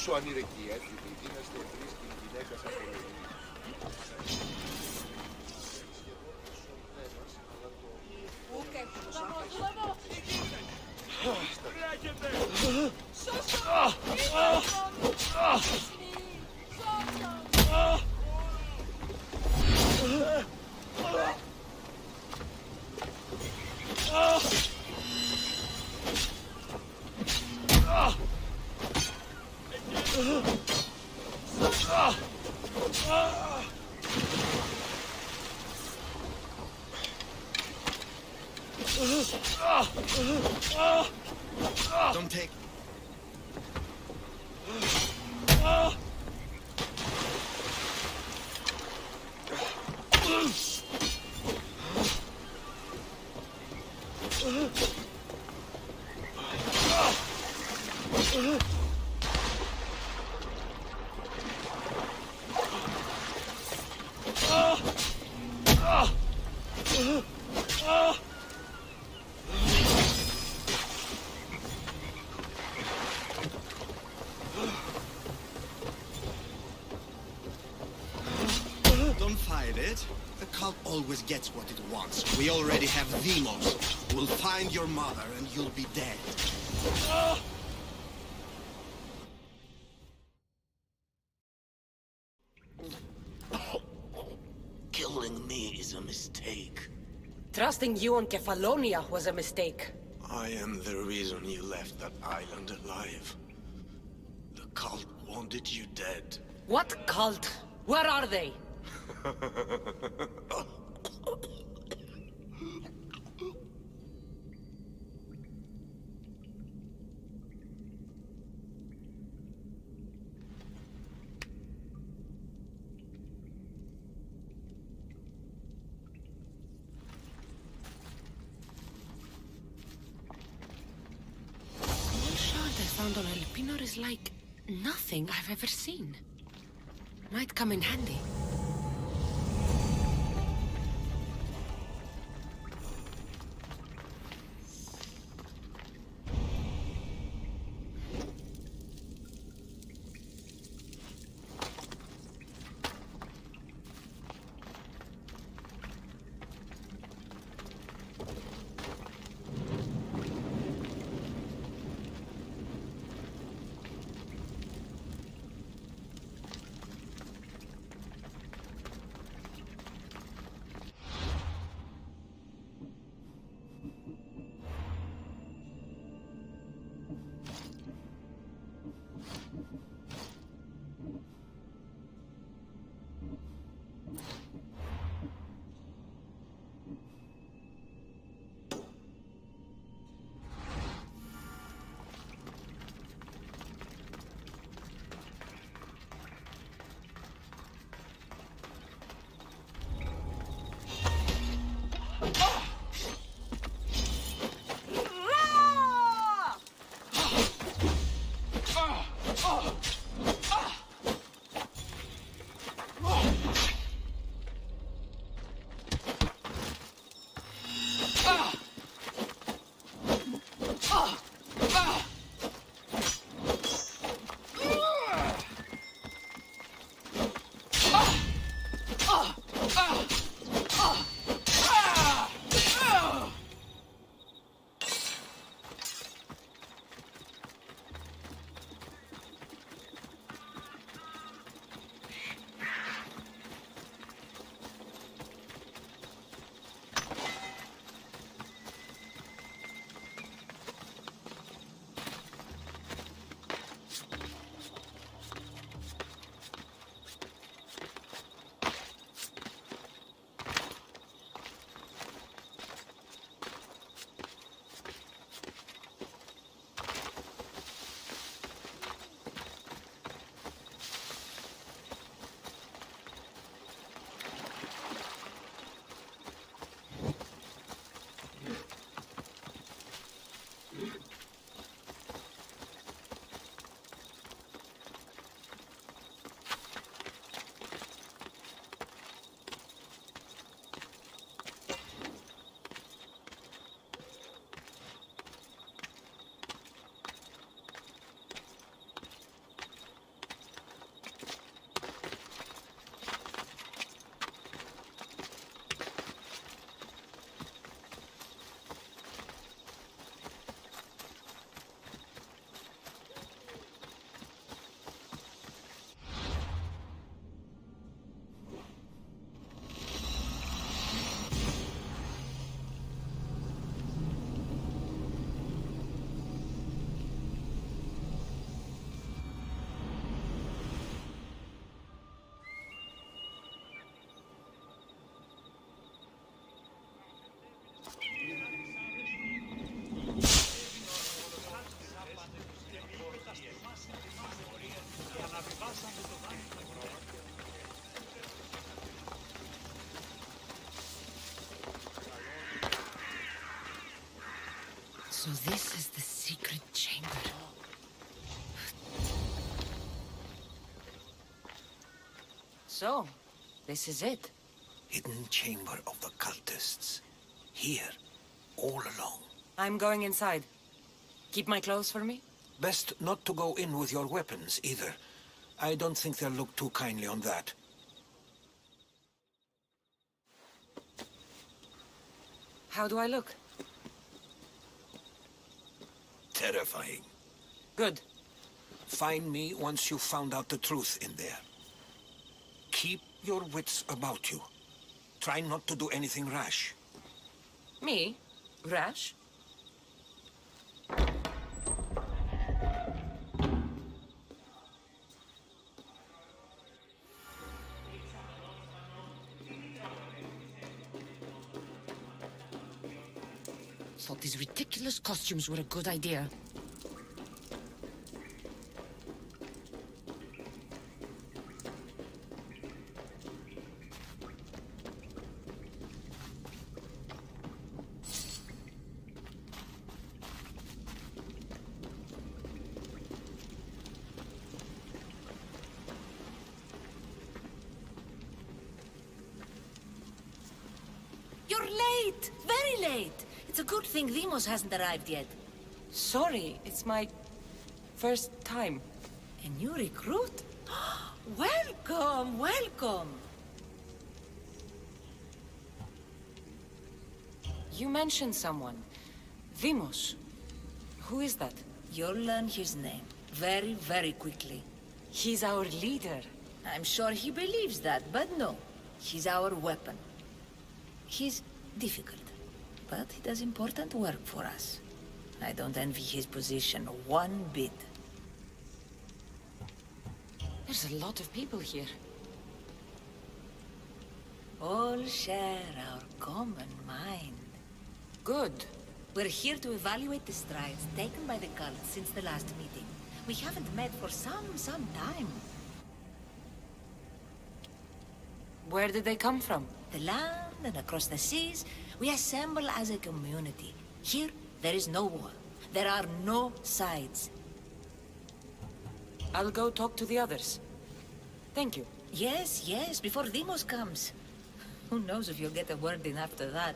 Όσο ανηρεκία και η δύναστη βρίσκει η γυναίκα σαν πολύ. Don't take... Don't fight it. The cult always gets what it wants. We already have Demos. We'll find your mother and you'll be dead. Killing me is a mistake. Trusting you on Kefalonia was a mistake. I am the reason you left that island alive. The cult wanted you dead. What cult? Where are they? One shard I found on Elpinor is like nothing I've ever seen. Might come in handy. So this is the secret chamber. So, this is it. Hidden chamber of the cultists. Here, all alone. I'm going inside. Keep my clothes for me? Best not to go in with your weapons, either. I don't think they'll look too kindly on that. How do I look? Terrifying. Good. Find me once you've found out the truth in there. Keep your wits about you. Try not to do anything rash. Me? Rash? Thought these ridiculous costumes were a good idea. You're late! Very late! It's a good thing Demos hasn't arrived yet. Sorry, it's my first time. A new recruit? Welcome, welcome! You mentioned someone. Vimos. Who is that? You'll learn his name very, very quickly. He's our leader. I'm sure he believes that, but no. He's our weapon. He's difficult, but he does important work for us. I don't envy his position one bit. There's a lot of people here. All share our common mind. Good. We're here to evaluate the strides taken by the cult since the last meeting. We haven't met for some time. Where did they come from? The land and across the seas, we assemble as a community. Here, there is no war. There are no sides. I'll go talk to the others. Thank you. Yes, yes, before Demos comes. Who knows if you'll get a word in after that.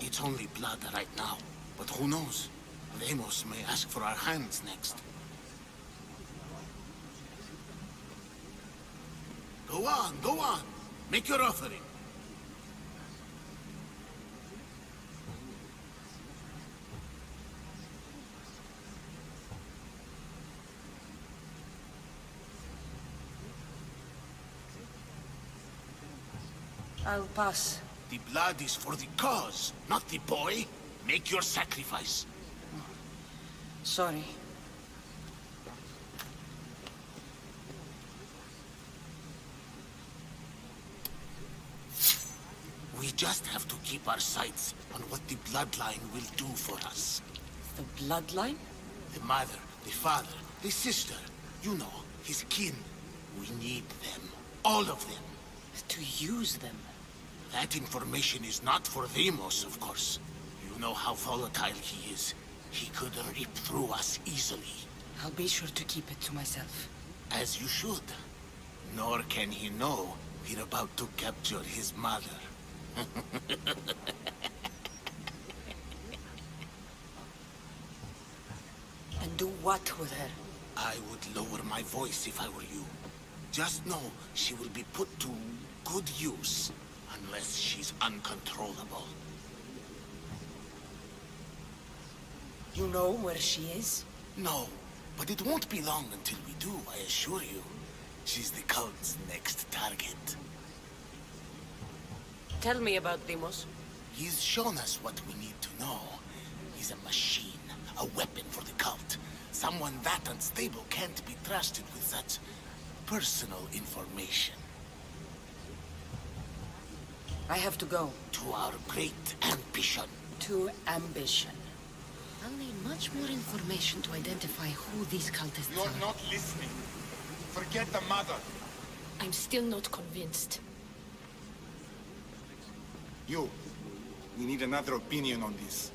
It's only blood right now, but who knows? Ramos may ask for our hands next. Go on, go on. Make your offering. I'll pass. The blood is for the cause, not the boy. Make your sacrifice. Sorry. We just have to keep our sights on what the bloodline will do for us. The bloodline? The mother, the father, the sister. You know, his kin. We need them. All of them. To use them. That information is not for Demos, of course. You know how volatile he is. He could rip through us easily. I'll be sure to keep it to myself. As you should. Nor can he know we're about to capture his mother. And do what with her? I would lower my voice if I were you. Just know she will be put to good use. Unless she's uncontrollable. You know where she is? No, but it won't be long until we do, I assure you. She's the cult's next target. Tell me about Demos. He's shown us what we need to know. He's a machine, a weapon for the cult. Someone that unstable can't be trusted with such personal information. I have to go. To our great ambition. To ambition. I'll need much more information to identify who these cultists You're are. not listening. Forget the mother. I'm still not convinced. You. We need another opinion on this.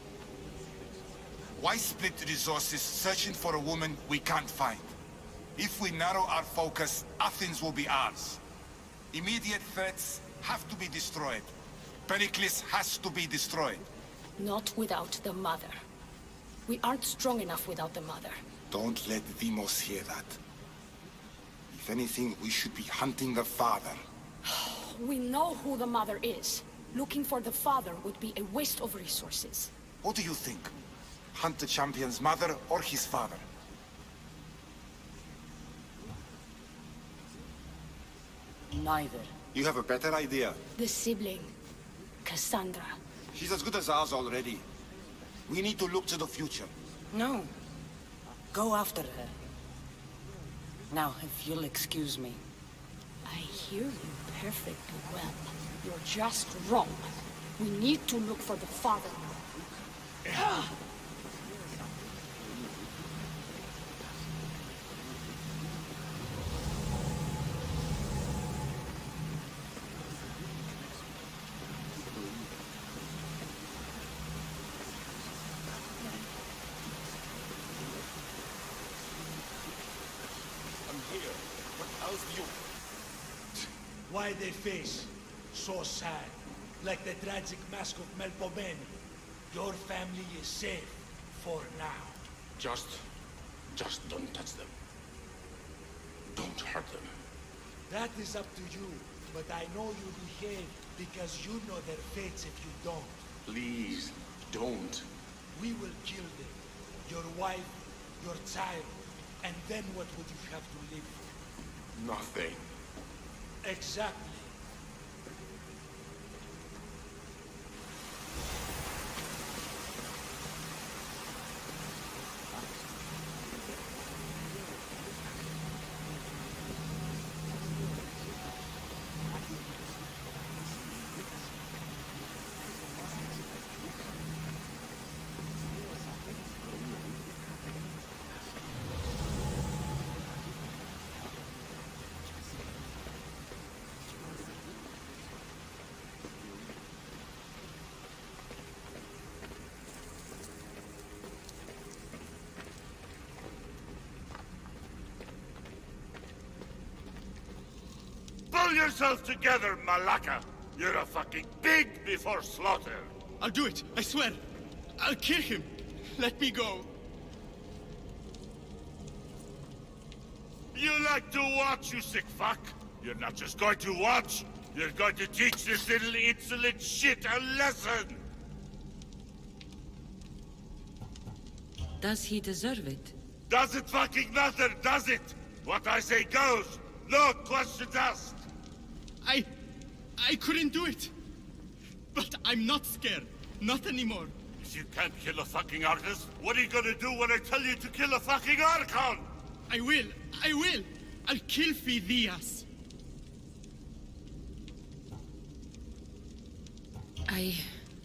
Why split resources searching for a woman we can't find? If we narrow our focus, Athens will be ours. Immediate threats have to be destroyed. Pericles has to be destroyed. Not without the mother. We aren't strong enough without the mother. Don't let Demos hear that. If anything, we should be hunting the father. We know who the mother is. Looking for the father would be a waste of resources. What do you think? Hunt the champion's mother or his father? Neither. You have a better idea. The sibling, Cassandra. She's as good as ours already. We need to look to the future. No. Go after her. Now, if you'll excuse me. I hear you perfectly well. You're just wrong. We need to look for the father. I'm here. But how's you? Why they face so sad, like the tragic mask of Melpomene. Your family is safe for now. Just don't touch them. Don't hurt them. That is up to you, but I know you behave because you know their fates if you don't. Please, don't. We will kill them. Your wife, your child, and then what would you have to live for? Nothing. Exactly. Pull yourself together, Malaka! You're a fucking pig before slaughter! I'll do it, I swear. I'll kill him. Let me go. You like to watch, you sick fuck! You're not just going to watch, you're going to teach this little insolent shit a lesson! Does he deserve it? Does it fucking matter, does it? What I say goes! No questions asked! I couldn't do it. But I'm not scared. Not anymore. If you can't kill a fucking artist, what are you gonna do when I tell you to kill a fucking Archon? I will. I'll kill Phidias.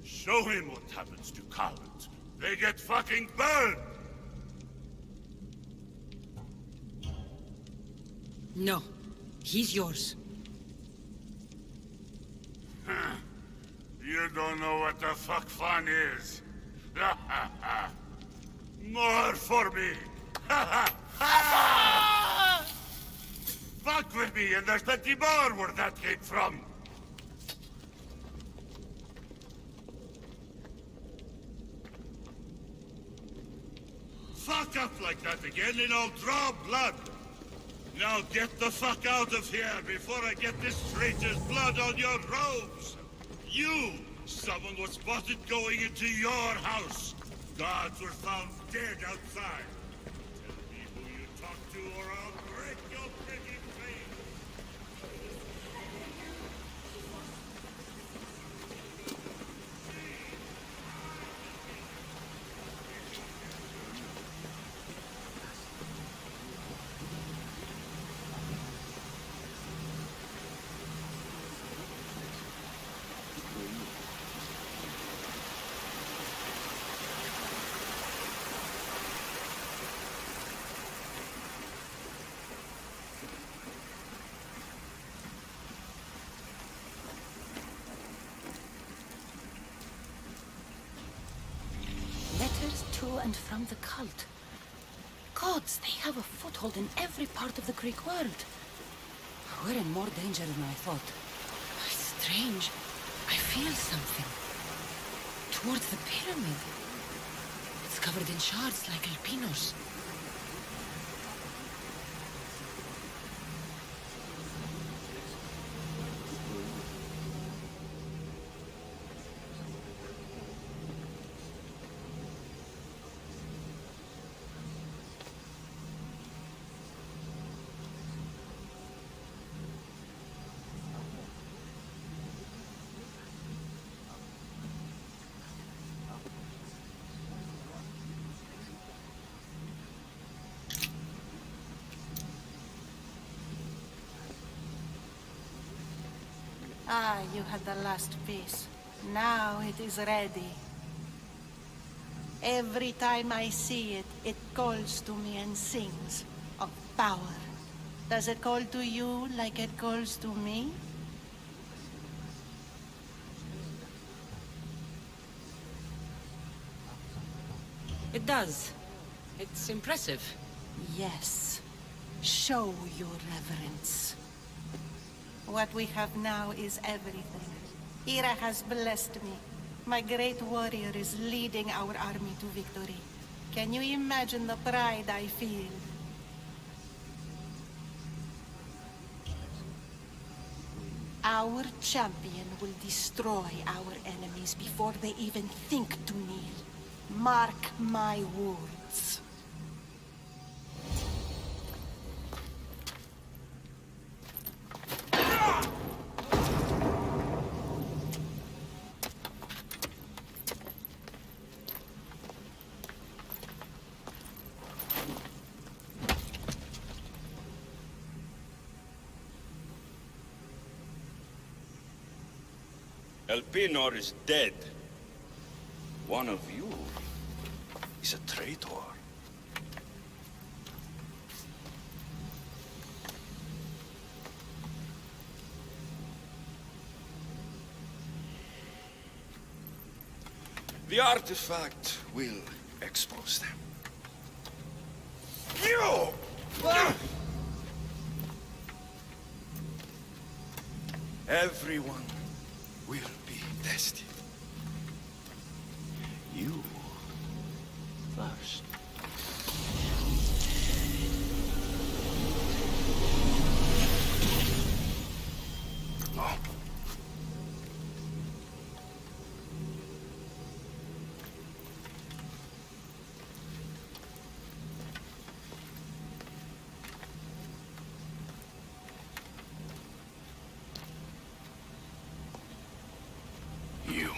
Show him what happens to cowards. They get fucking burned! No. He's yours. You don't know what the fuck fun is. More for me. Fuck with me and there's plenty more where that came from. Fuck up like that again and I'll draw blood. Now get the fuck out of here before I get this traitor's blood on your robes! You! Someone was spotted going into your house! Guards were found dead outside! Tell me who you talked to or I'll break your pretty face! and from the cult. Gods, they have a foothold in every part of the Greek world. We're in more danger than I thought. Strange. I feel something. Towards the pyramid. It's covered in shards like alpinos. Ah, you had the last piece. Now it is ready. Every time I see it, it calls to me and sings of power. Does it call to you like it calls to me? It does. It's impressive. Yes. Show your reverence. What we have now is everything. Ira has blessed me. My great warrior is leading our army to victory. Can you imagine the pride I feel? Our champion will destroy our enemies before they even think to kneel. Mark my words. Elpinor is dead. One of you is a traitor. The artifact will expose them. You! Everyone will be tested. You first. No. You.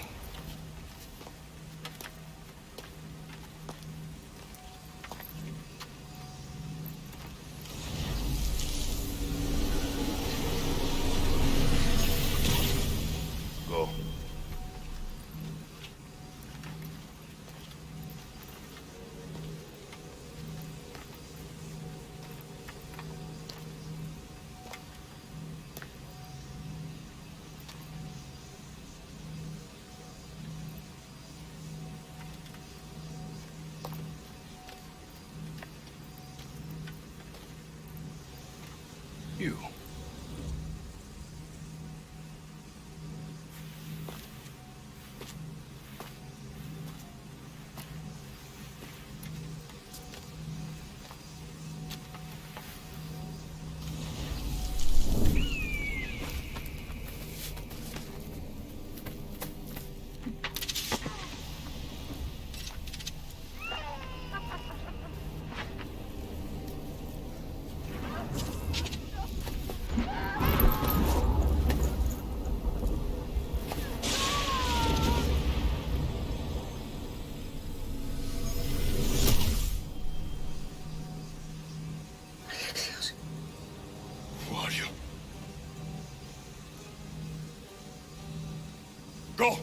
Go. You. Who are you? Go!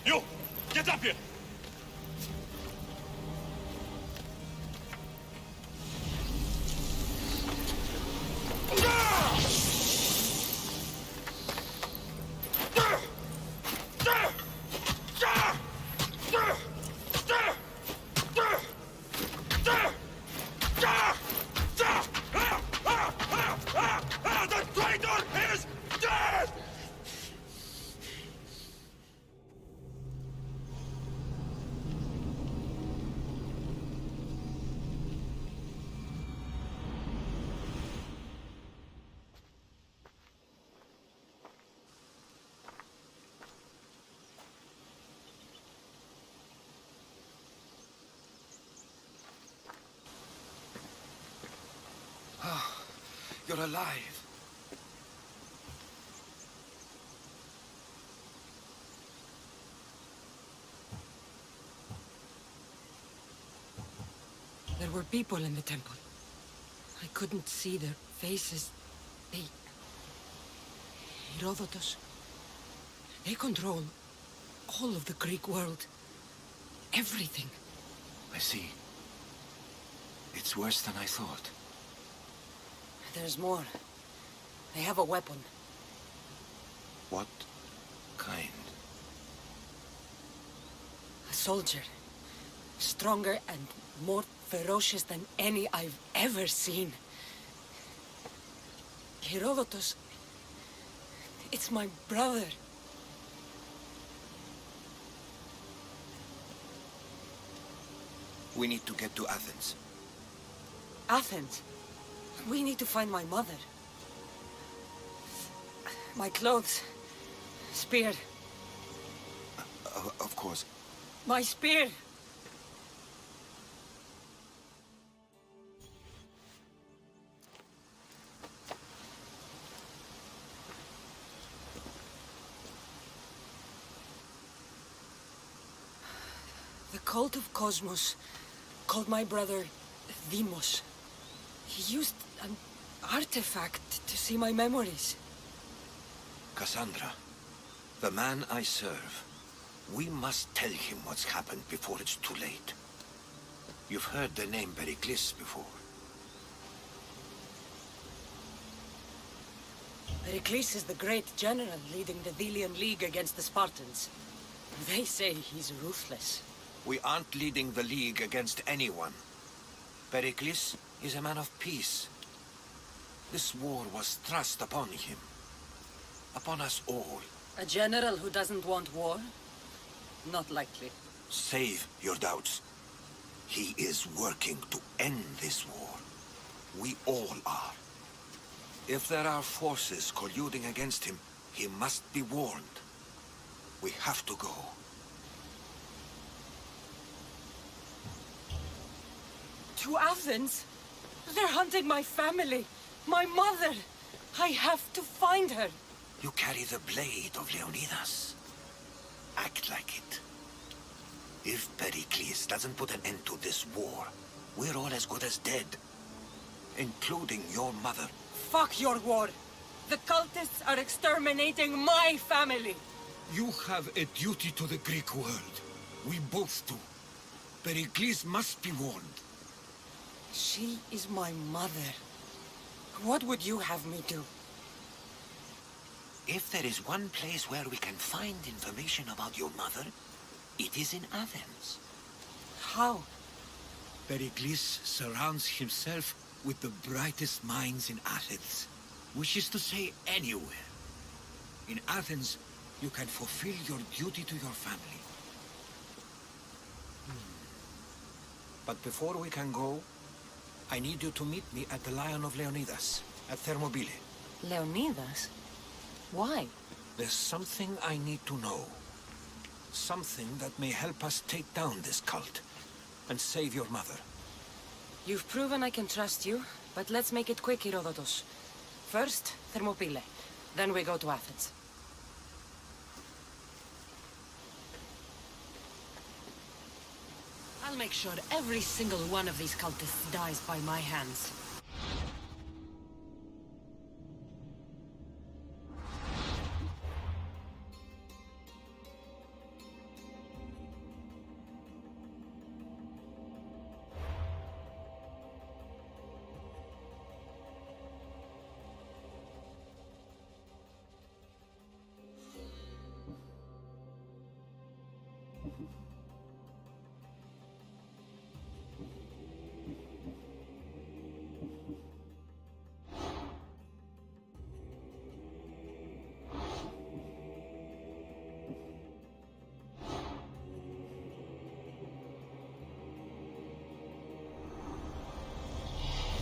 You! Get up here! You're alive. There were people in the temple. I couldn't see their faces. They... Herodotus. They control all of the Greek world. Everything. I see. It's worse than I thought. There's more. They have a weapon. What kind? A soldier. Stronger and more ferocious than any I've ever seen. Herodotus... It's my brother. We need to get to Athens. Athens? We need to find my mother. My clothes. Spear. Of course. My spear! The cult of Cosmos called my brother Deimos. He used an artifact to see my memories. Cassandra, the man I serve. We must tell him what's happened before it's too late. You've heard the name Pericles before. Pericles is the great general leading the Delian League against the Spartans. They say he's ruthless. We aren't leading the League against anyone. Pericles is a man of peace. This war was thrust upon him. Upon us all. A general who doesn't want war? Not likely. Save your doubts. He is working to end this war. We all are. If there are forces colluding against him, he must be warned. We have to go. To Athens? They're hunting my family. My mother. I have to find her. You carry the blade of Leonidas. Act like it. If Pericles doesn't put an end to this war, we're all as good as dead. Including your mother. Fuck your war. The cultists are exterminating my family. You have a duty to the Greek world. We both do. Pericles must be warned. She is my mother. What would you have me do? If there is one place where we can find information about your mother, it is in Athens. How? Pericles surrounds himself with the brightest minds in Athens. Which is to say, anywhere. In Athens, you can fulfill your duty to your family. But before we can go, I need you to meet me at the Lion of Leonidas, at Thermopylae. Leonidas? Why? There's something I need to know. Something that may help us take down this cult and save your mother. You've proven I can trust you, but let's make it quick, Herodotus. First, Thermopylae. Then we go to Athens. I'll make sure every single one of these cultists dies by my hands.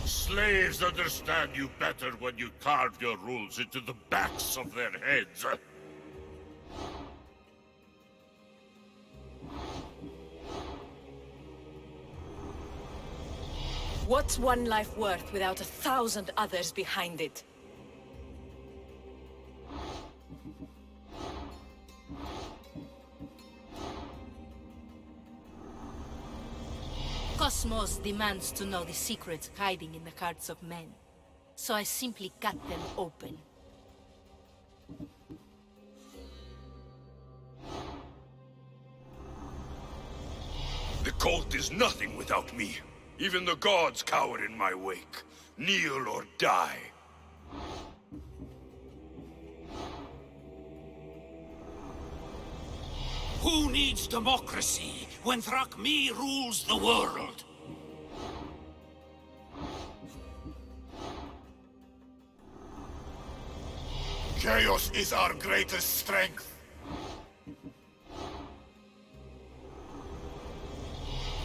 Slaves understand you better when you carve your rules into the backs of their heads. What's one life worth without 1,000 others behind it? Cosmos demands to know the secrets hiding in the hearts of men. So I simply cut them open. The cult is nothing without me. Even the gods cower in my wake. Kneel or die. Who needs democracy when Thrakmi rules the world? Chaos is our greatest strength.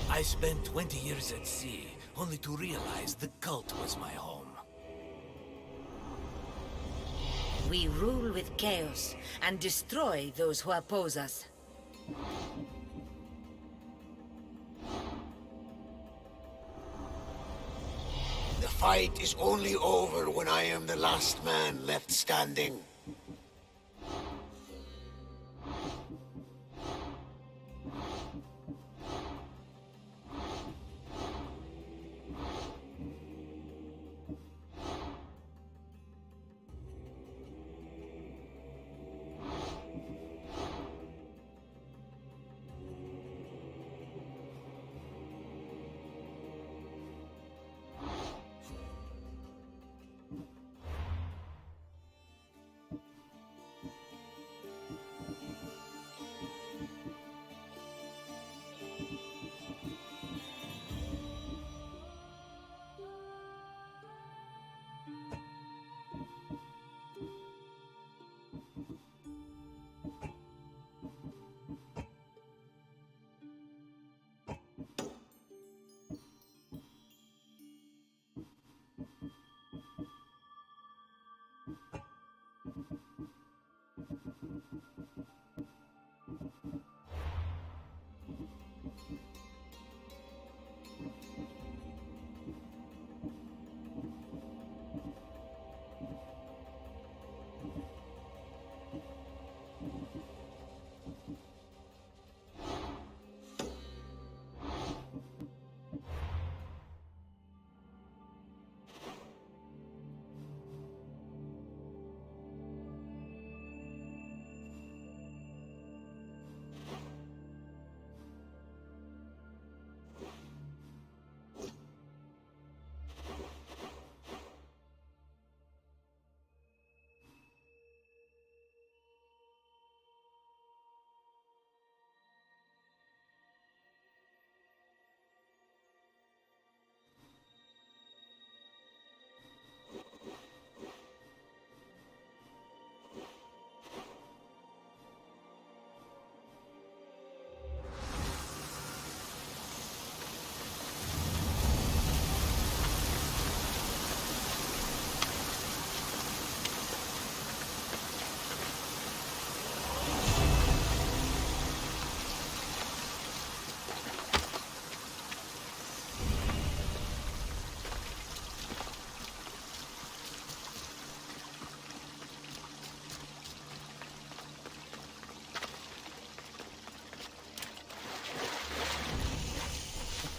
I spent 20 years at sea, only to realize the cult was my home. We rule with chaos and destroy those who oppose us. The fight is only over when I am the last man left standing.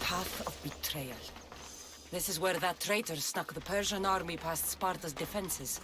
Path of betrayal. This is where that traitor snuck the Persian army past Sparta's defenses.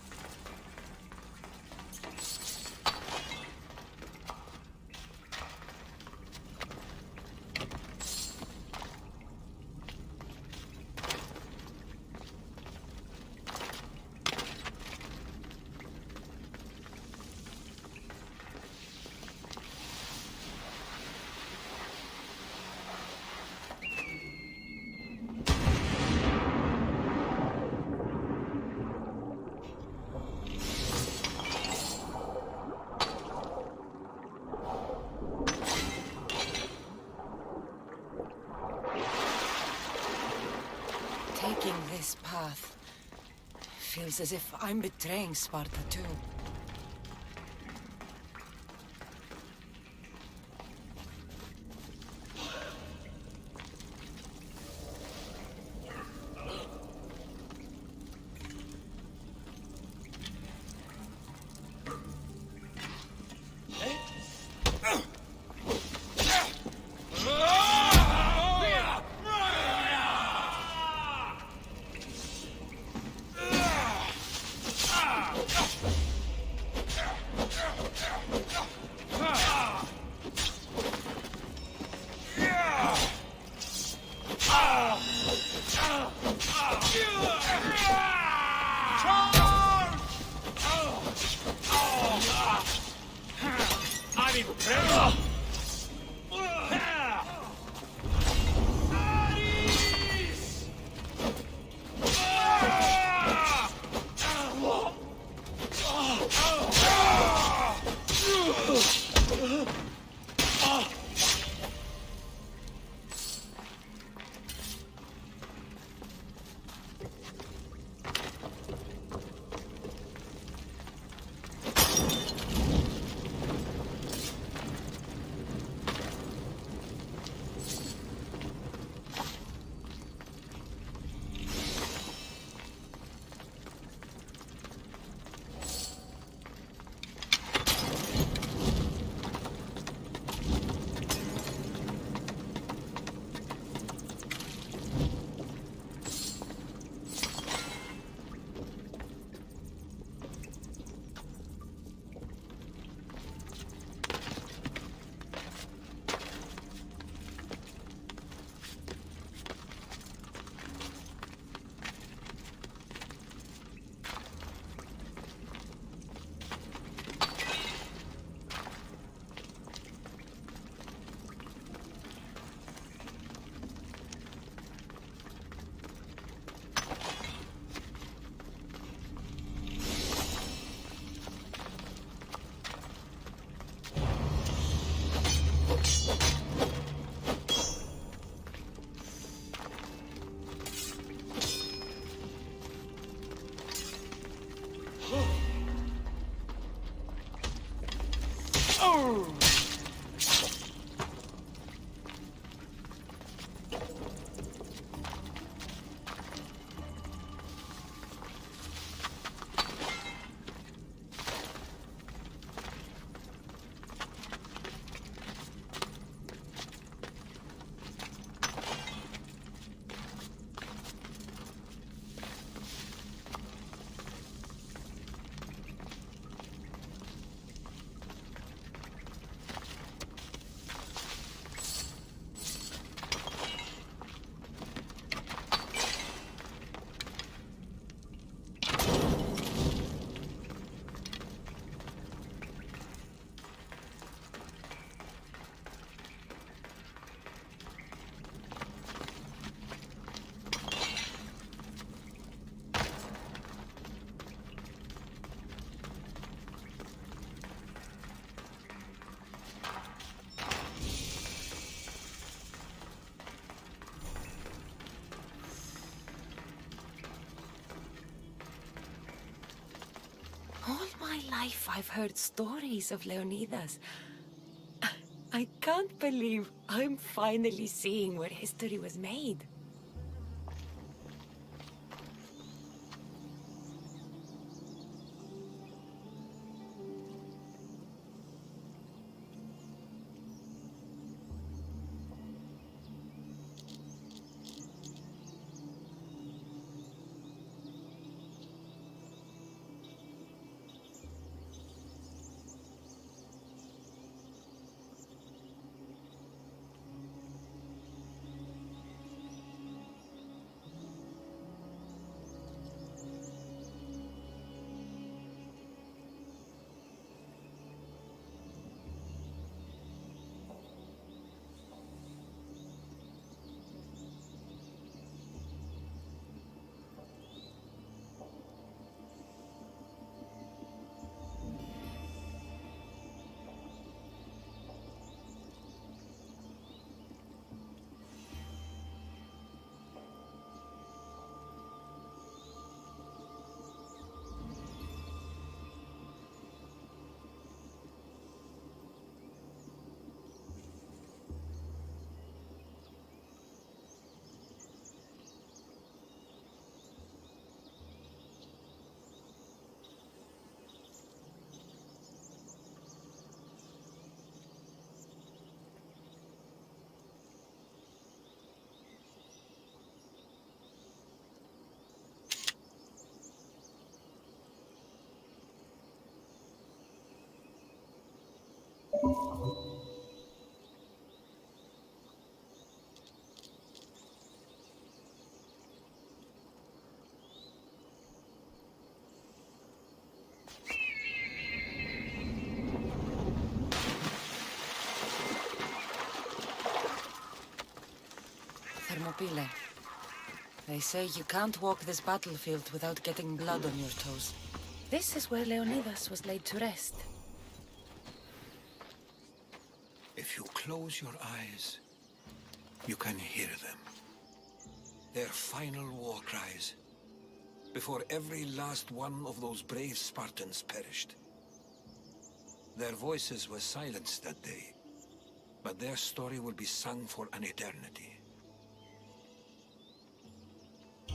Taking this path feels as if I'm betraying Sparta too. I'm impressed. All my life I've heard stories of Leonidas. I can't believe I'm finally seeing where history was made. Thermopylae. They say you can't walk this battlefield without getting blood on your toes. This is where Leonidas was laid to rest. If you close your eyes, you can hear them. Their final war cries, before every last one of those brave Spartans perished. Their voices were silenced that day, but their story will be sung for an eternity.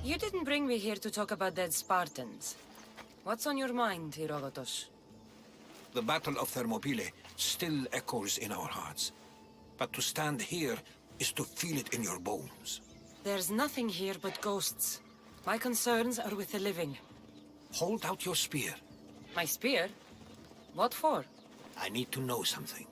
You didn't bring me here to talk about dead Spartans. What's on your mind, Herodotus? The Battle of Thermopylae still echoes in our hearts, but to stand here is to feel it in your bones. There's nothing here but ghosts. My concerns are with the living. Hold out your spear. My spear? What for? I need to know something.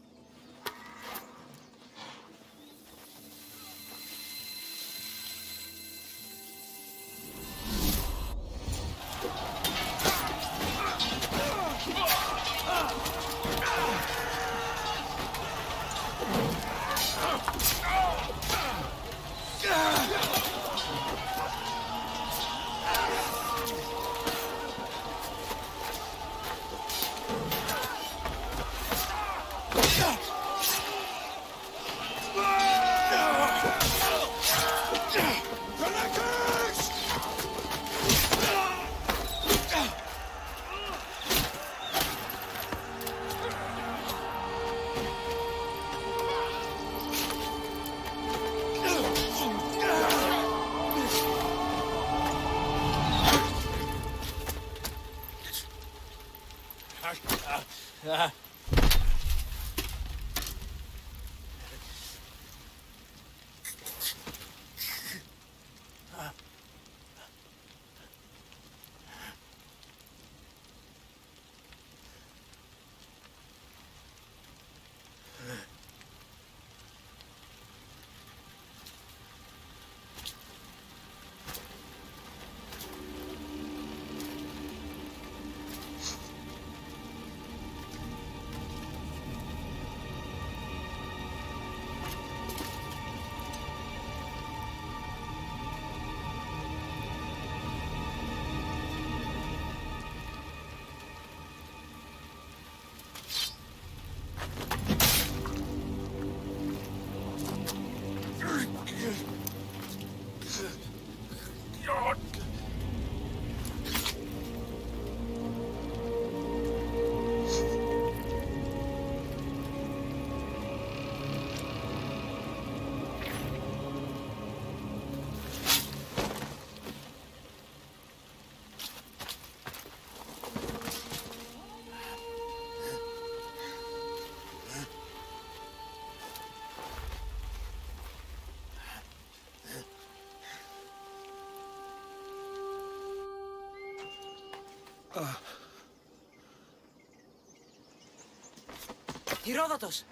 Herodotus!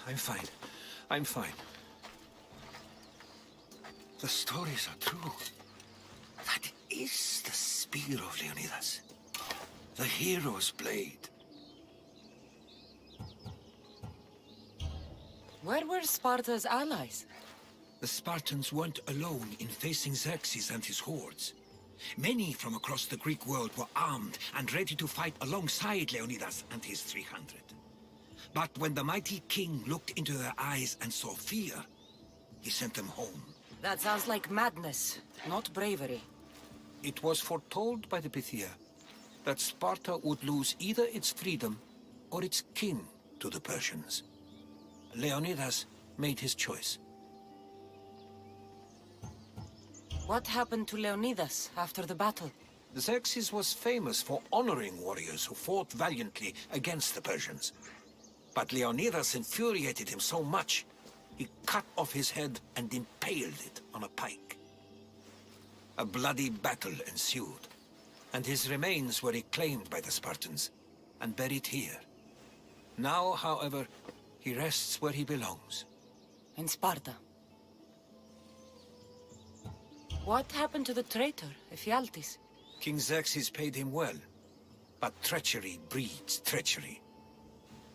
I'm fine. I'm fine. The stories are true. That is the spear of Leonidas. The hero's blade. Where were Sparta's allies? The Spartans weren't alone in facing Xerxes and his hordes. Many from across the Greek world were armed and ready to fight alongside Leonidas and his 300. But when the mighty king looked into their eyes and saw fear, he sent them home. That sounds like madness, not bravery. It was foretold by the Pythia that Sparta would lose either its freedom or its king to the Persians. Leonidas made his choice. What happened to Leonidas after the battle? Xerxes was famous for honoring warriors who fought valiantly against the Persians. But Leonidas infuriated him so much, he cut off his head and impaled it on a pike. A bloody battle ensued, and his remains were reclaimed by the Spartans and buried here. Now, however, he rests where he belongs. In Sparta. What happened to the traitor, Ephialtes? King Xerxes paid him well, but treachery breeds treachery.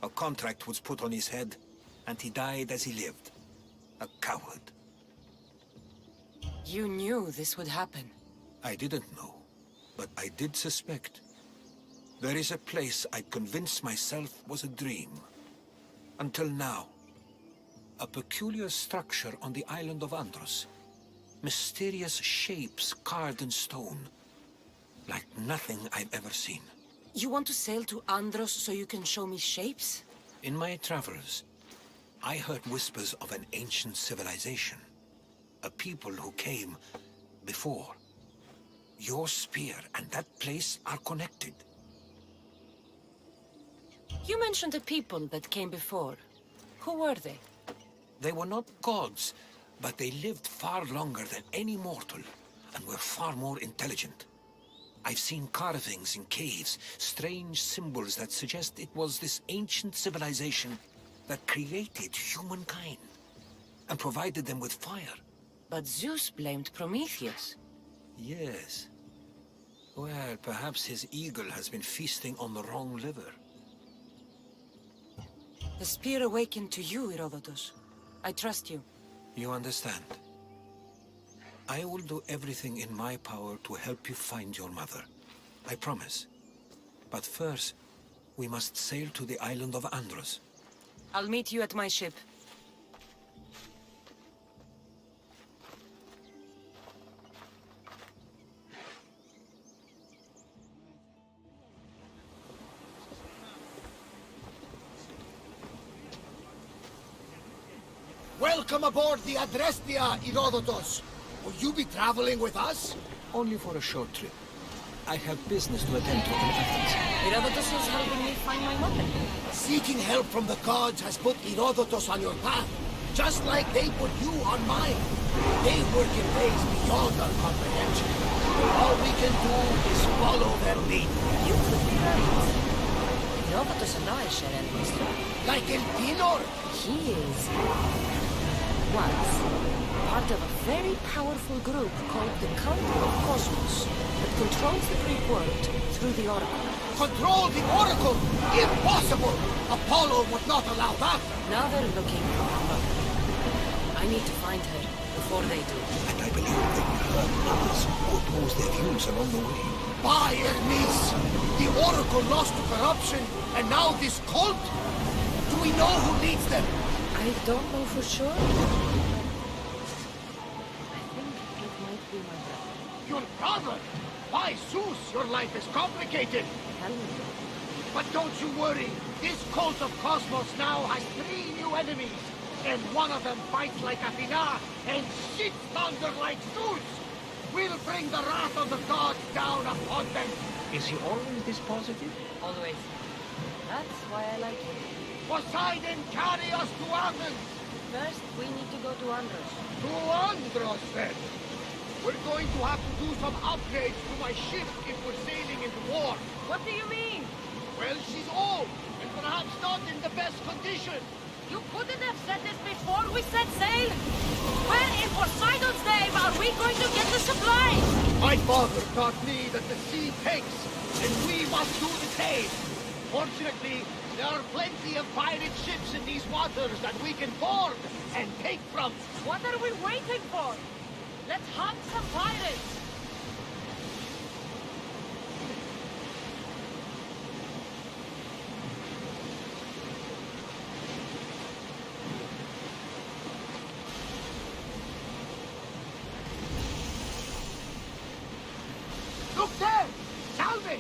A contract was put on his head, and he died as he lived. A coward. You knew this would happen. I didn't know, but I did suspect. There is a place I convinced myself was a dream. Until now. A peculiar structure on the island of Andros. Mysterious shapes carved in stone. Like nothing I've ever seen. You want to sail to Andros so you can show me shapes? In my travels, I heard whispers of an ancient civilization. A people who came before. Your spear and that place are connected. You mentioned a people that came before. Who were they? They were not gods, but they lived far longer than any mortal, and were far more intelligent. I've seen carvings in caves, strange symbols that suggest it was this ancient civilization that created humankind, and provided them with fire. But Zeus blamed Prometheus. Yes. Well, perhaps his eagle has been feasting on the wrong liver. The spear awakened to you, Herodotus. I trust you. You understand. I will do everything in my power to help you find your mother. I promise. But first, we must sail to the island of Andros. I'll meet you at my ship. Welcome aboard the Adrestia, Herodotus. Will you be traveling with us? Only for a short trip. I have business to attend to in Athens. Herodotus is helping me find my mother. Seeking help from the gods has put Herodotus on your path, just like they put you on mine. They work in ways beyond our comprehension. All we can do is follow their lead. You could be right. Herodotus and I share enemies too. Like El Pinor? He is... once part of a very powerful group called the Cult of Cosmos that controls the Greek world through the Oracle. Control the Oracle? Impossible! Apollo would not allow that! Now they're looking for her mother. I need to find her before they do. And I believe they will hurt others who oppose their views along the way. By Hermes! The Oracle lost to corruption, and now this cult? Do we know who leads them? I don't know for sure. I think it might be my brother. Your brother? Why, Zeus, your life is complicated. Tell me. But don't you worry. This cult of Cosmos now has 3 new enemies. And one of them fights like Athena and shits thunder like Zeus. We'll bring the wrath of the gods down upon them. Is he always this positive? Always. That's why I like him. Poseidon, carry us to Athens! First, we need to go to Andros. To Andros, then! We're going to have to do some upgrades to my ship if we're sailing into war. What do you mean? Well, she's old, and perhaps not in the best condition. You couldn't have said this before we set sail! Where in Poseidon's name are we going to get the supplies? My father taught me that the sea takes, and we must do the same. Fortunately, there are plenty of pirate ships in these waters that we can board and take from. What are we waiting for? Let's hunt some pirates! Look there! Salvage!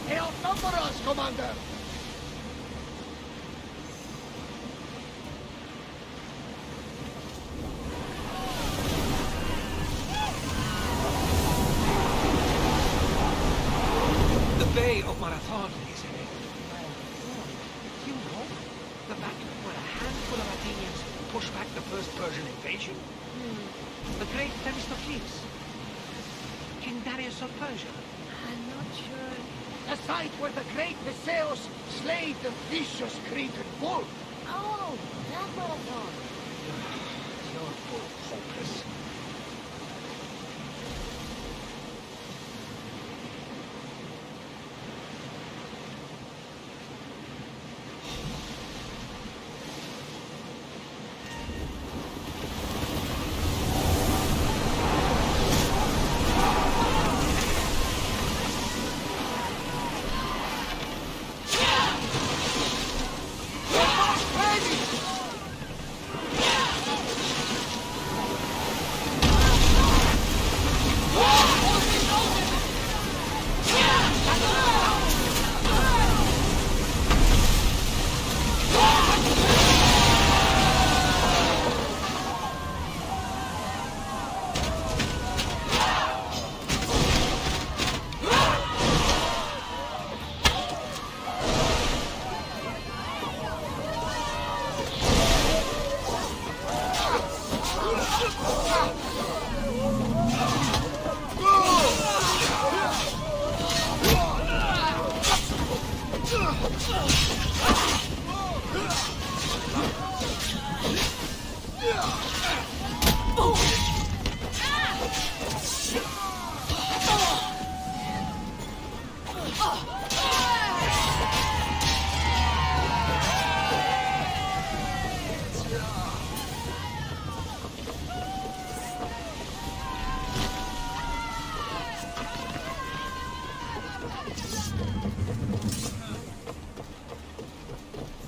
They outnumber us, Commander! The Bay of Marathon is in it. You know, the battle where a handful of Athenians pushed back the first Persian invasion? The great Themistocles. King Darius of Persia. I'm not sure. The site where the great Theseus slayed the vicious Cretan bull. Oh, that marathon. You're both hopeless.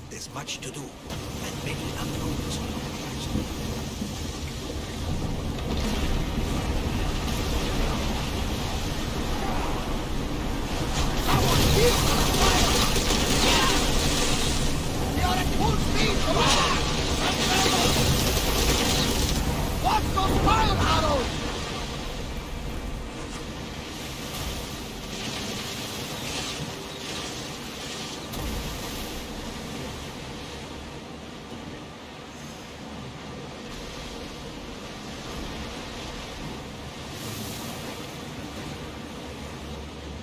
There's much to do, and many unknowns. We are at full speed, Commander! Watch those fire arrows!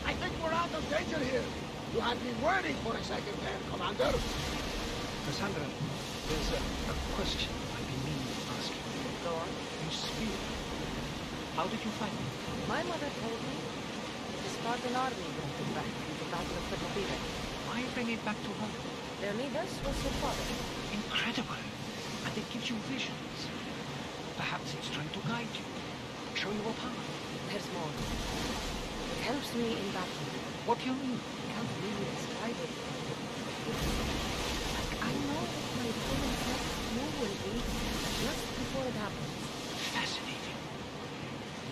I think we're out of danger here. You had me worried for a second there, Commander. Cassandra, there's a question I've been meaning to ask you. Go on. You speak. How did you find me? My mother told me the Spartan army brought it back from the Battle of Thermopylae. Why bring it back to her? Their leader was your father. Incredible. And it gives you visions. Perhaps it's trying to guide you. Show you a path. There's more. It helps me in battle. What do you mean? I can't really describe it. Like I know what my opponent's next move will be just before it happens. Fascinating.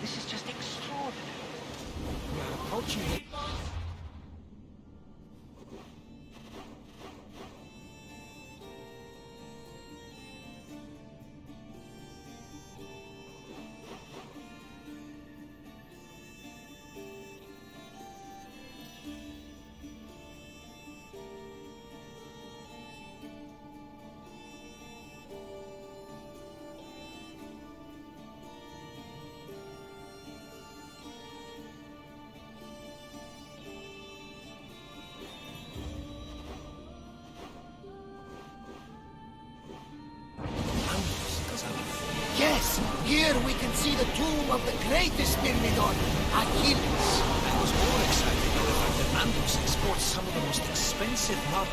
This is just extraordinary. We are approaching it. Yes, here we can see the tomb of the greatest Myrmidon, Achilles. I was more excited by the fact that Andros exports some of the most expensive marble.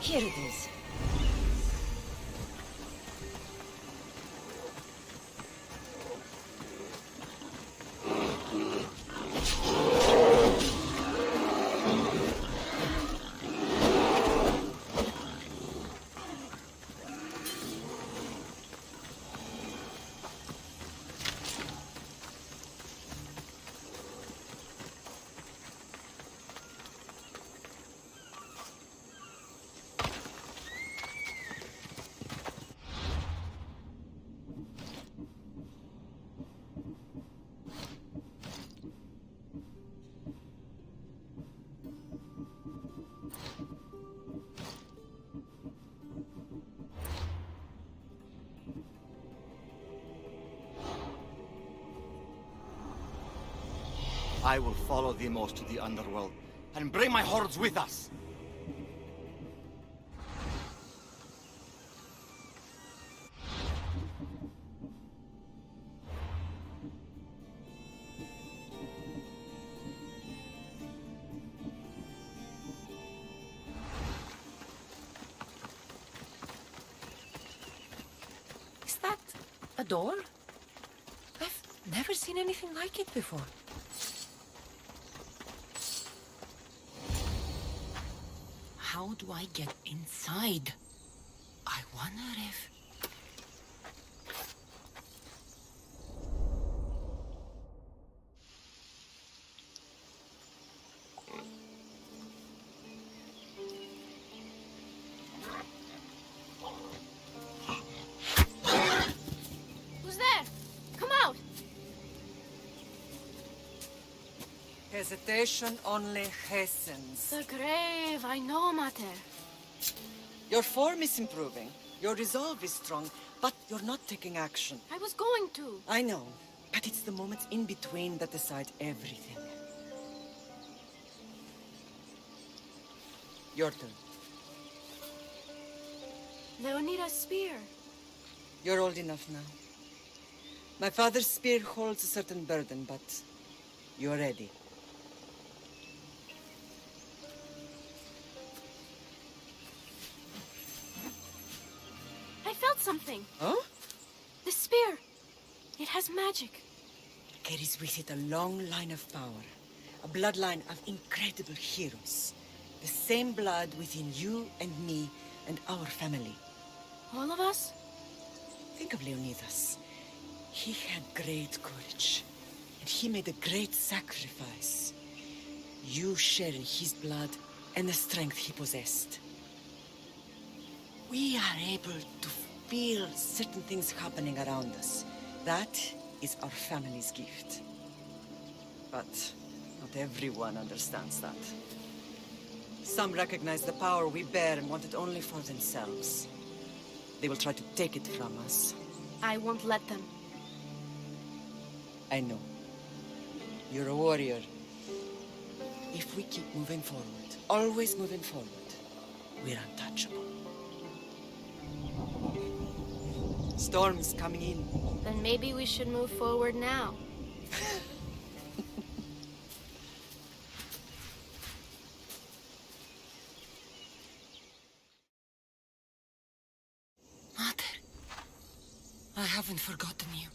Here it is. I will follow Demos to the underworld and bring my hordes with us. Is that a door? I've never seen anything like it before. How do I get inside? I wonder if... Hesitation only hastens. The grave, I know, Mater. Your form is improving. Your resolve is strong, but you're not taking action. I was going to. I know, but it's the moments in between that decide everything. Your turn. Leonida's spear. You're old enough now. My father's spear holds a certain burden, but you're ready. I felt something. Huh? The spear. It has magic. Carries with it a long line of power. A bloodline of incredible heroes. The same blood within you and me and our family. All of us? Think of Leonidas. He had great courage. And he made a great sacrifice. You share in his blood and the strength he possessed. We are able to feel certain things happening around us. That is our family's gift. But not everyone understands that. Some recognize the power we bear and want it only for themselves. They will try to take it from us. I won't let them. I know. You're a warrior. If we keep moving forward, always moving forward, we're untouchable. Storm is coming in. Then maybe we should move forward now. Mother, I haven't forgotten you.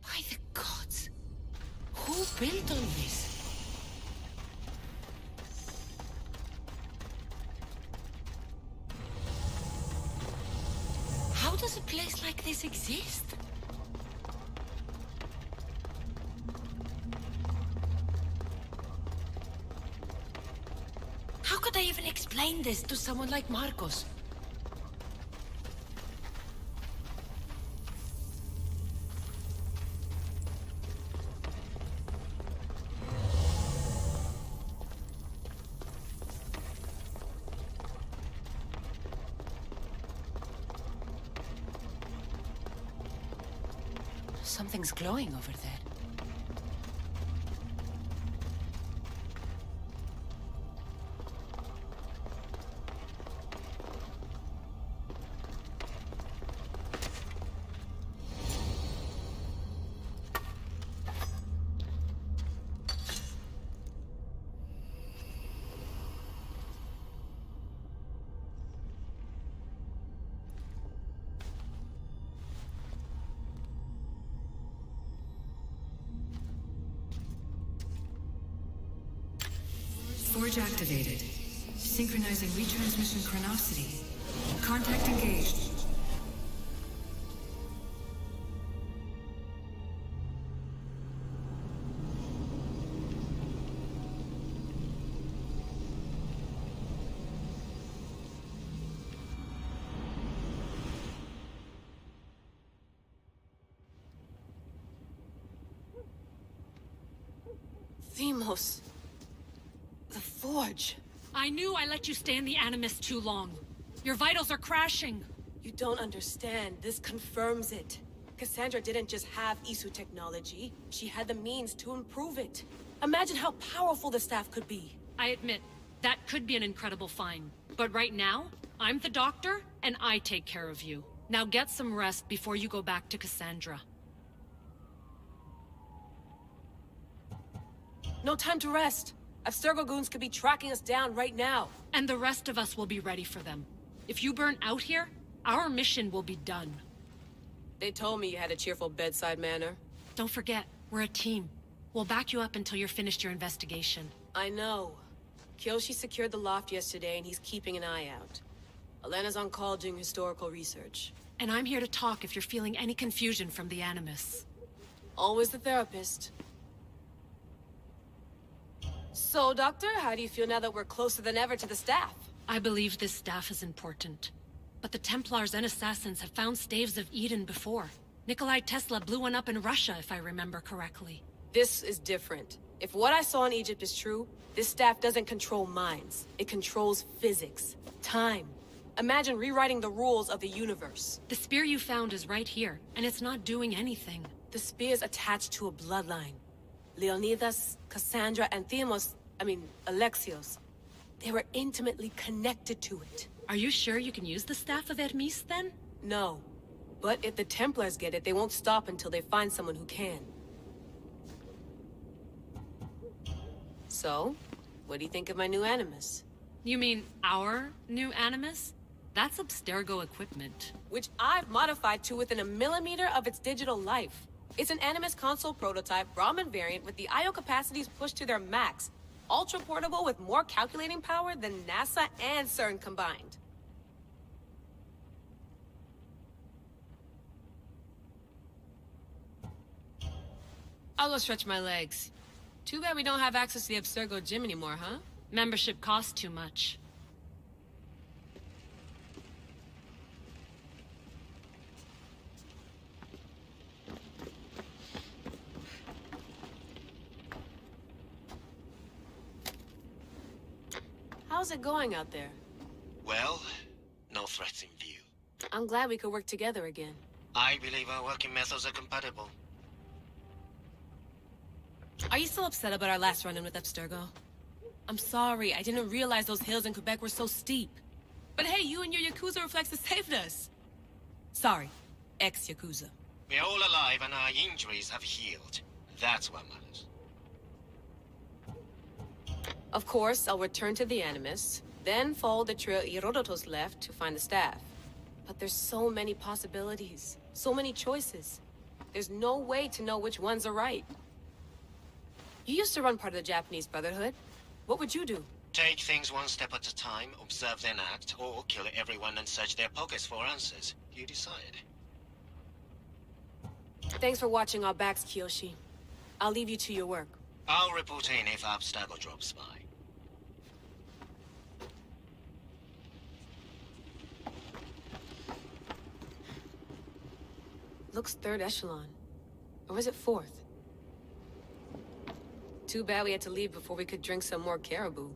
By the gods, who built all this? How does a place like this exist? How could I even explain this to someone like Marcos? Something's glowing over there. Forge activated. Synchronizing retransmission chronicity. Contact engaged. Themos. The Forge. I knew I let you stay in the Animus too long. Your vitals are crashing. You don't understand. This confirms it. Cassandra didn't just have Isu technology. She had the means to improve it. Imagine how powerful the staff could be. I admit, that could be an incredible find. But right now, I'm the doctor, and I take care of you. Now get some rest before you go back to Cassandra. No time to rest. Abstergo goons could be tracking us down right now. And the rest of us will be ready for them. If you burn out here, our mission will be done. They told me you had a cheerful bedside manner. Don't forget, We're a team. We'll back you up until you're finished your investigation. I know. Kyoshi secured the loft yesterday, and he's keeping an eye out. Elena's on call doing historical research. And I'm here to talk if you're feeling any confusion from the Animus. Always the therapist. So, Doctor, how do you feel now that we're closer than ever to the staff? I believe this staff is important. But the Templars and Assassins have found staves of Eden before. Nikolai Tesla blew one up in Russia, if I remember correctly. This is different. If what I saw in Egypt is true, this staff doesn't control minds. It controls physics, time. Imagine rewriting the rules of the universe. The spear you found is right here, and it's not doing anything. The spear's attached to a bloodline. Leonidas, Cassandra, and Alexios. They were intimately connected to it. Are you sure you can use the Staff of Hermes, then? No. But if the Templars get it, they won't stop until they find someone who can. So, what do you think of my new Animus? You mean our new Animus? That's Abstergo equipment. Which I've modified to within a millimeter of its digital life. It's an Animus console prototype Brahmin variant with the I/O capacities pushed to their max. Ultra portable with more calculating power than NASA and CERN combined. I'll go stretch my legs. Too bad we don't have access to the Abstergo gym anymore, huh? Membership costs too much. How's it going out there? Well, no threats in view. I'm glad we could work together again. I believe our working methods are compatible. Are you still upset about our last run-in with Abstergo? I'm sorry, I didn't realize those hills in Quebec were so steep. But hey, you and your Yakuza reflexes saved us. Sorry, ex-Yakuza. We're all alive and our injuries have healed. That's what matters. Of course, I'll return to the Animus, then follow the trail Herodotus left to find the staff. But there's so many possibilities, so many choices. There's no way to know which ones are right. You used to run part of the Japanese Brotherhood. What would you do? Take things one step at a time, observe then act, or kill everyone and search their pockets for answers. You decide. Thanks for watching our backs, Kiyoshi. I'll leave you to your work. I'll report in if Abstergo drops by. Looks third echelon. Or was it fourth? Too bad we had to leave before we could drink some more caribou.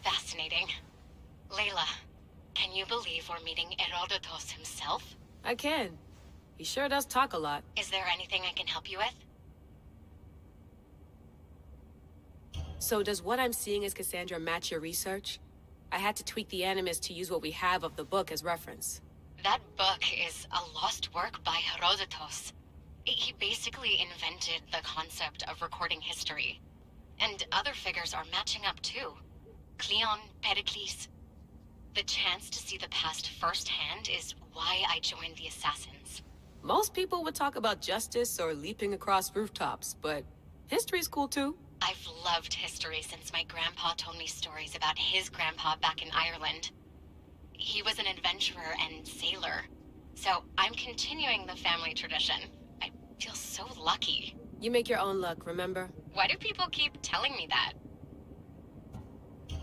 Fascinating. Layla, can you believe we're meeting Herodotus himself? I can. He sure does talk a lot. Is there anything I can help you with? So does what I'm seeing as Cassandra match your research? I had to tweak the Animus to use what we have of the book as reference. That book is a lost work by Herodotus. He basically invented the concept of recording history. And other figures are matching up too. Cleon, Pericles. The chance to see the past firsthand is why I joined the Assassins. Most people would talk about justice or leaping across rooftops, but history's cool too. I've loved history since my grandpa told me stories about his grandpa back in Ireland. He was an adventurer and sailor, so I'm continuing the family tradition. I feel so lucky. You make your own luck, remember? Why do people keep telling me that?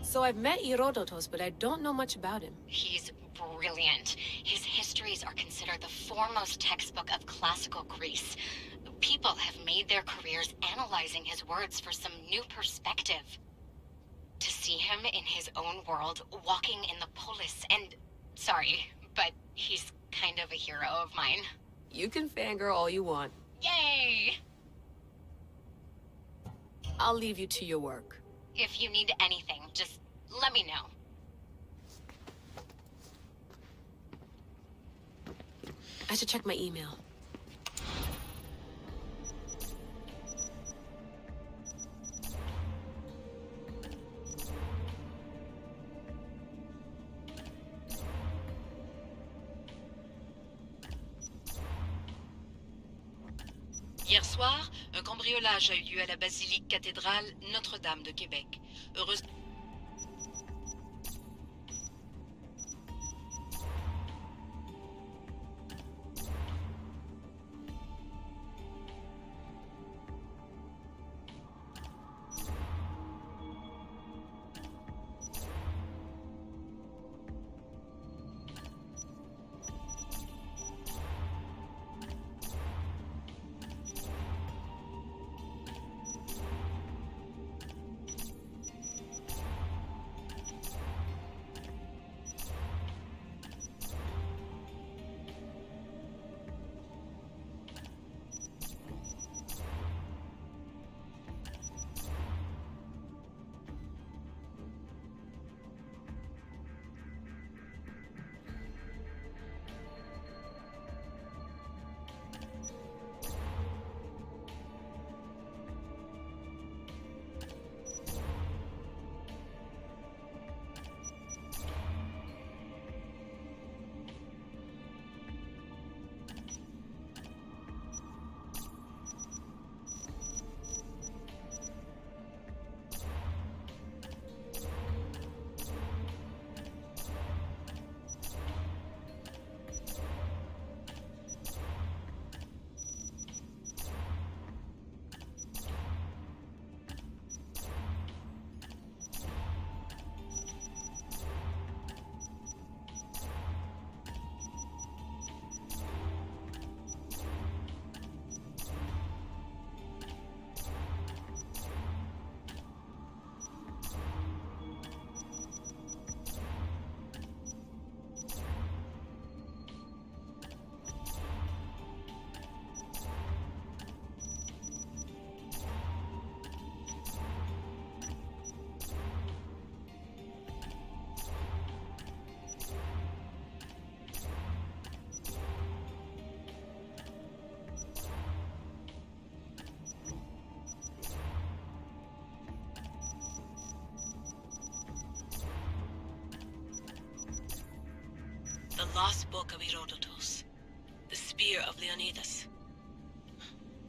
So I've met Herodotus, but I don't know much about him. He's brilliant. His histories are considered the foremost textbook of classical Greece. People have made their careers analyzing his words for some new perspective. To see him in his own world, walking in the polis, and... Sorry, but he's kind of a hero of mine. You can fangirl all you want. Yay! I'll leave you to your work. If you need anything, just let me know. I should check my email. Hier soir, un cambriolage a eu lieu à la basilique cathédrale Notre-Dame de Québec. Heureusement... The lost book of Herodotus. The spear of Leonidas.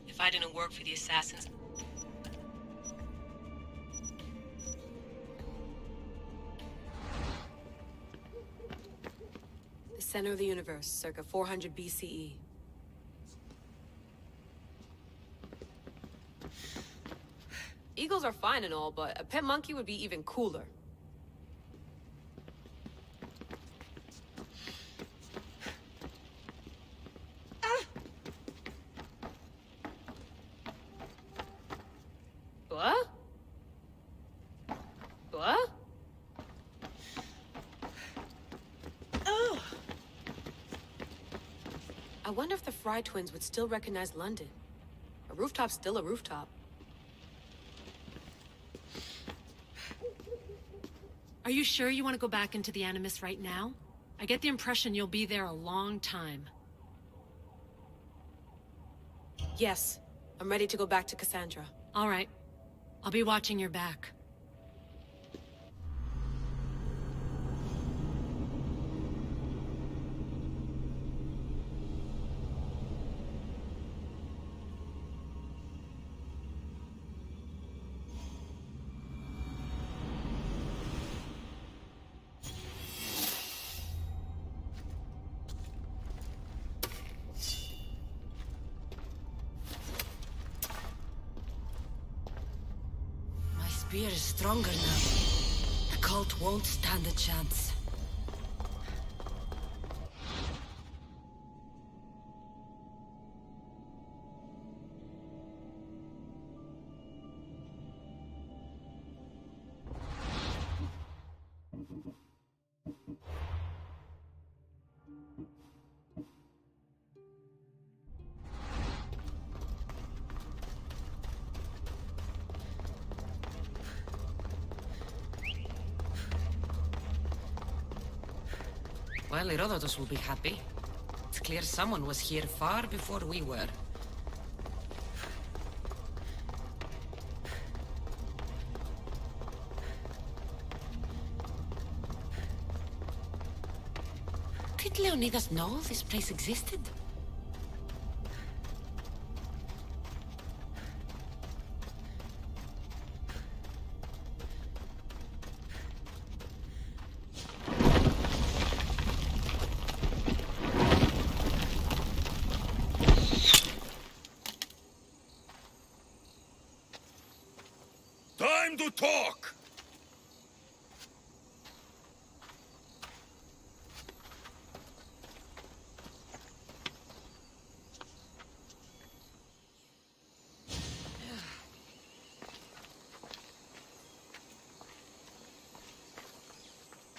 If I didn't work for the Assassins... The center of the universe, circa 400 BCE. Eagles are fine and all, but a pet monkey would be even cooler. What? What? I wonder if the Fry twins would still recognize London. A rooftop's still a rooftop. Are you sure you want to go back into the Animus right now? I get the impression you'll be there a long time. Yes, I'm ready to go back to Cassandra. All right. I'll be watching your back. Spear is stronger now. The cult won't stand a chance. Well, Herodotus will be happy. It's clear someone was here far before we were. Did Leonidas know this place existed? talk!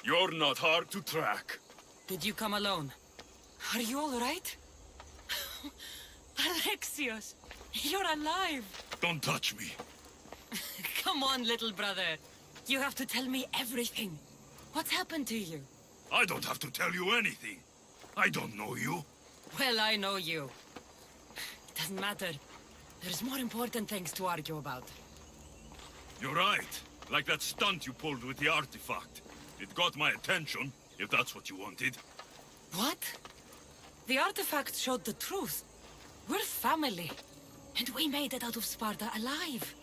You're not hard to track. Did you come alone? Are you all right? Alexios, you're alive. Don't touch me. Come on, little brother. You have to tell me everything. What's happened to you? I don't have to tell you anything. I don't know you. Well, I know you. It doesn't matter. There's more important things to argue about. You're right. Like that stunt you pulled with the artifact. It got my attention, if that's what you wanted. What? The artifact showed the truth. We're family. And we made it out of Sparta alive.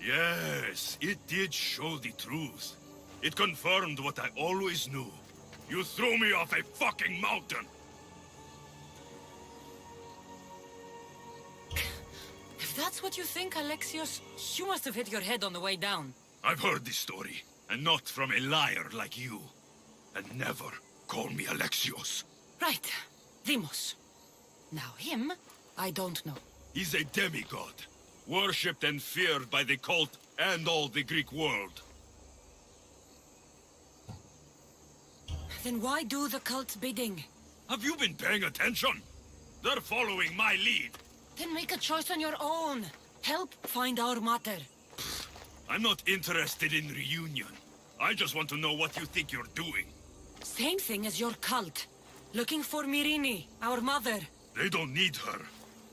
Yes, it did show the truth. It confirmed what I always knew. You threw me off a fucking mountain! If that's what you think, Alexios, you must have hit your head on the way down. I've heard this story, and not from a liar like you. And never call me Alexios. Right. Demos. Now him, I don't know. He's a demigod, worshipped and feared by the cult and all the Greek world. Then why do the cult's bidding? Have you been paying attention? They're following my lead. Then make a choice on your own. Help find our mater. I'm not interested in reunion. I just want to know what you think you're doing. Same thing as your cult. Looking for Myrrine, our mother. They don't need her.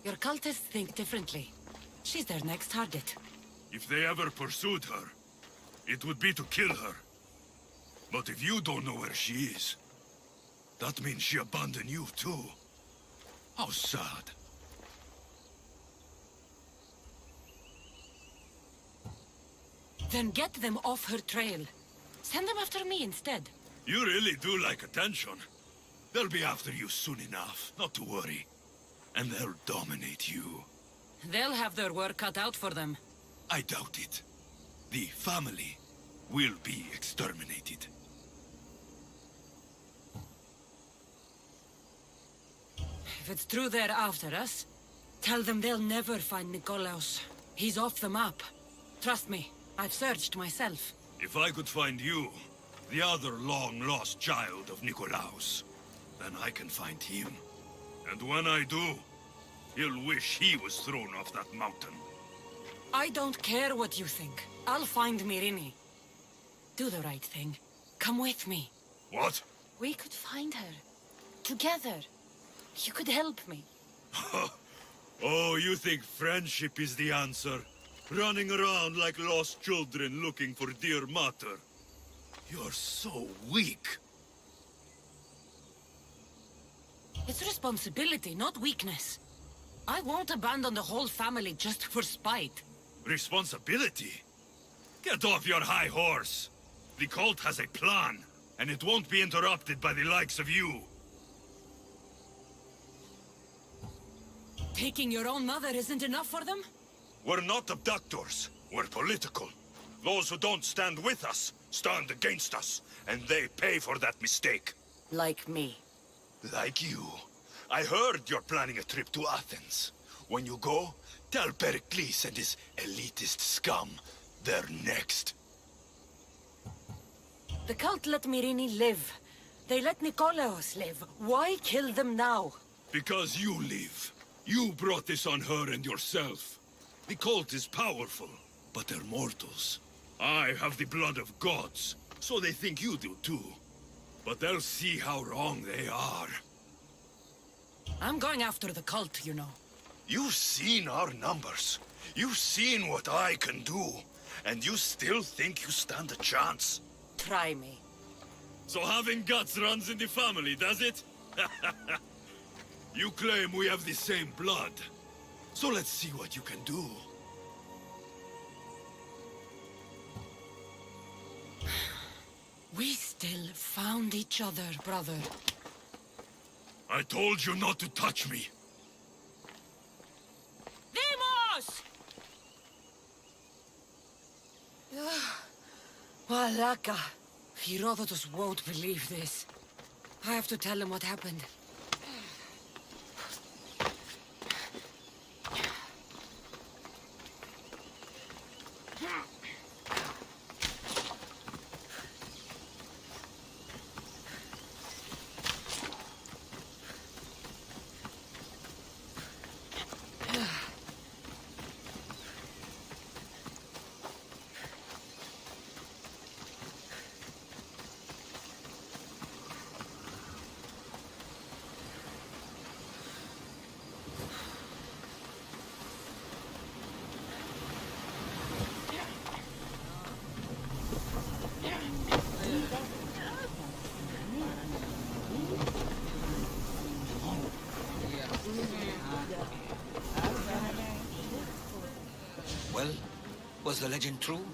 Your cultists think differently. She's their next target. If they ever pursued her, it would be to kill her. But if you don't know where she is, that means she abandoned you too. How sad. Then get them off her trail. Send them after me instead. You really do like attention. They'll be after you soon enough, not to worry. And they'll dominate you. They'll have their work cut out for them. I doubt it. The family will be exterminated. If it's true they're after us, tell them they'll never find Nikolaos. He's off the map. Trust me, I've searched myself. If I could find you, the other long-lost child of Nikolaos, then I can find him. And when I do, he'll wish he was thrown off that mountain. I don't care what you think. I'll find Myrrine. Do the right thing. Come with me. What? We could find her. Together. You could help me. Oh, you think friendship is the answer? Running around like lost children looking for dear mater. You're so weak. It's responsibility, not weakness. I won't abandon the whole family just for spite. Responsibility? Get off your high horse. The cult has a plan, and it won't be interrupted by the likes of you. Taking your own mother isn't enough for them? We're not abductors. We're political. Those who don't stand with us, stand against us. And they pay for that mistake. Like me. Like you. I heard you're planning a trip to Athens. When you go, tell Pericles and his elitist scum they're next. The cult let Myrrine live. They let Nikolaos live. Why kill them now? Because you live. You brought this on her and yourself. The cult is powerful, but they're mortals. I have the blood of gods, so they think you do too. But they'll see how wrong they are. I'm going after the cult, you know. You've seen our numbers. You've seen what I can do. And you still think you stand a chance? Try me. So having guts runs in the family, does it? You claim we have the same blood. So let's see what you can do. We still found each other, brother. I told you not to touch me. Demos! Malaka. Herodotus won't believe this. I have to tell him what happened. Well, was the legend true?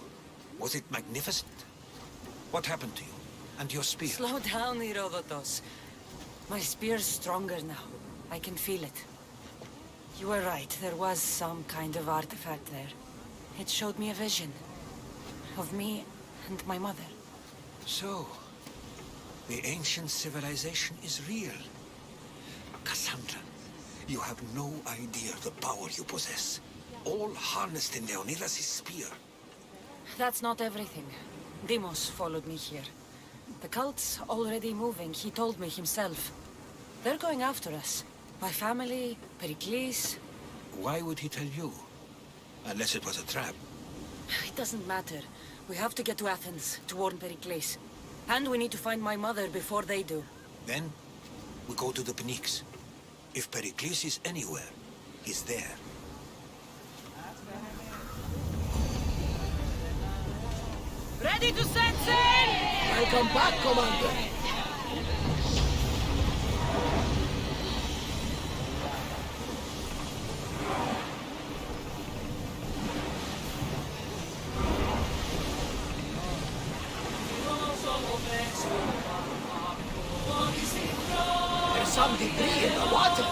Was it magnificent? What happened to you? And your spear? Slow down, Herodotus. My spear's stronger now. I can feel it. You were right. There was some kind of artifact there. It showed me a vision. Of me and my mother. So, the ancient civilization is real. Cassandra, you have no idea the power you possess. All harnessed in Leonidas' spear. That's not everything. Deimos followed me here. The cult's already moving, he told me himself. They're going after us. My family, Pericles. Why would he tell you? Unless it was a trap. It doesn't matter. We have to get to Athens to warn Pericles. And we need to find my mother before they do. Then, we go to the Pnyx. If Pericles is anywhere, he's there. Ready to set sail! Welcome back, Commander. There's some debris in the water.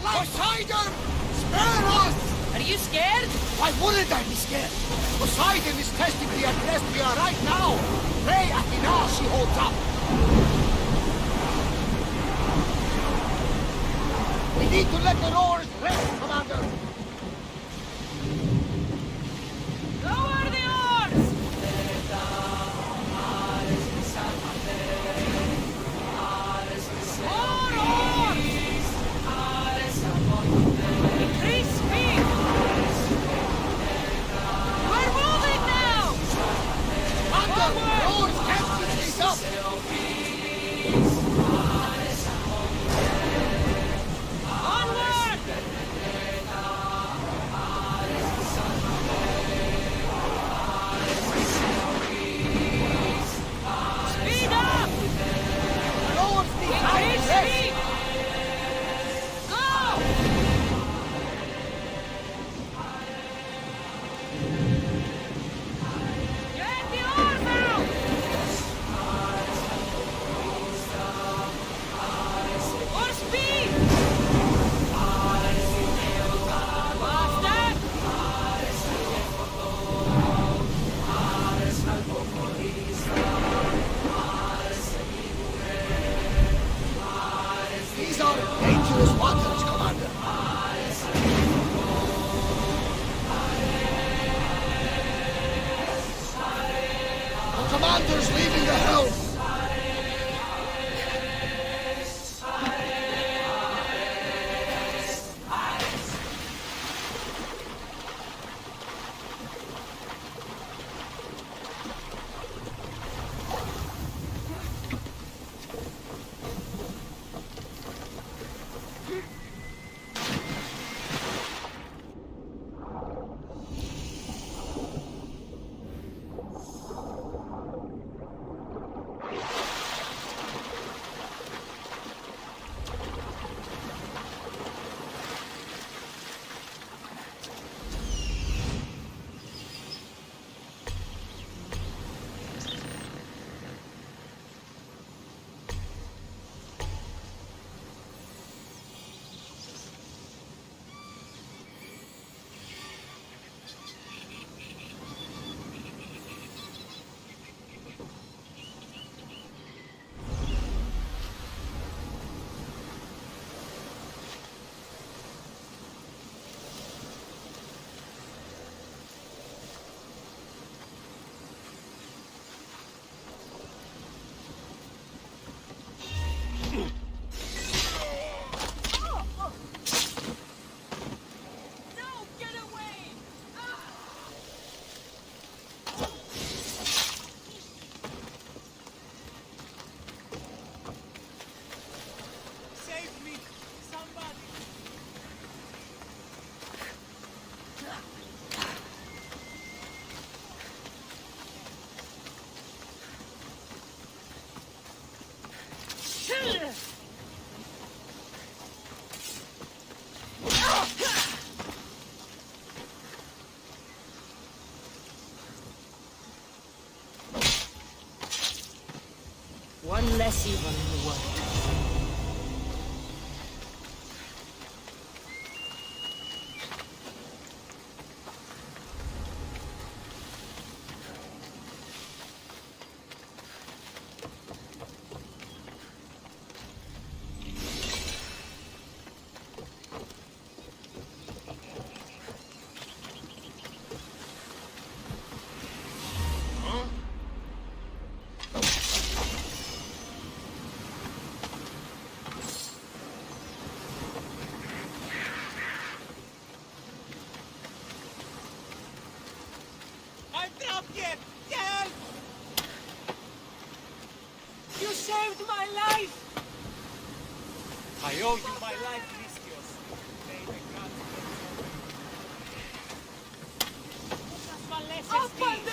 Poseidon! Spare us! Are you scared? Why wouldn't I be scared? Poseidon is testing the Adrestia right now! Pray Athena she holds up! We need to let the rowers rest, Commander! Lower the oars! More oars! Increase speed! We're moving now! Commander, rowers can't keep this up! are dangerous waters, Commander. The commander's leaving the helm. One less evil in the world. You saved my life! I owe you my life, Listios. May the gods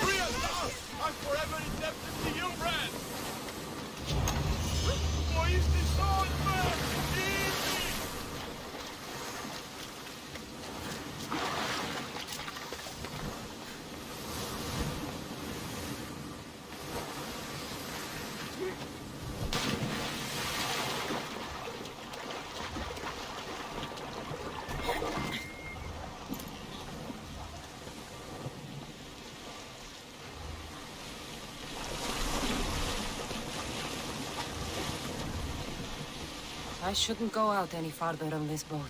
Free us now! I'm forever indebted to you, Brad! Why is this on, man? Easy! I shouldn't go out any farther on this boat.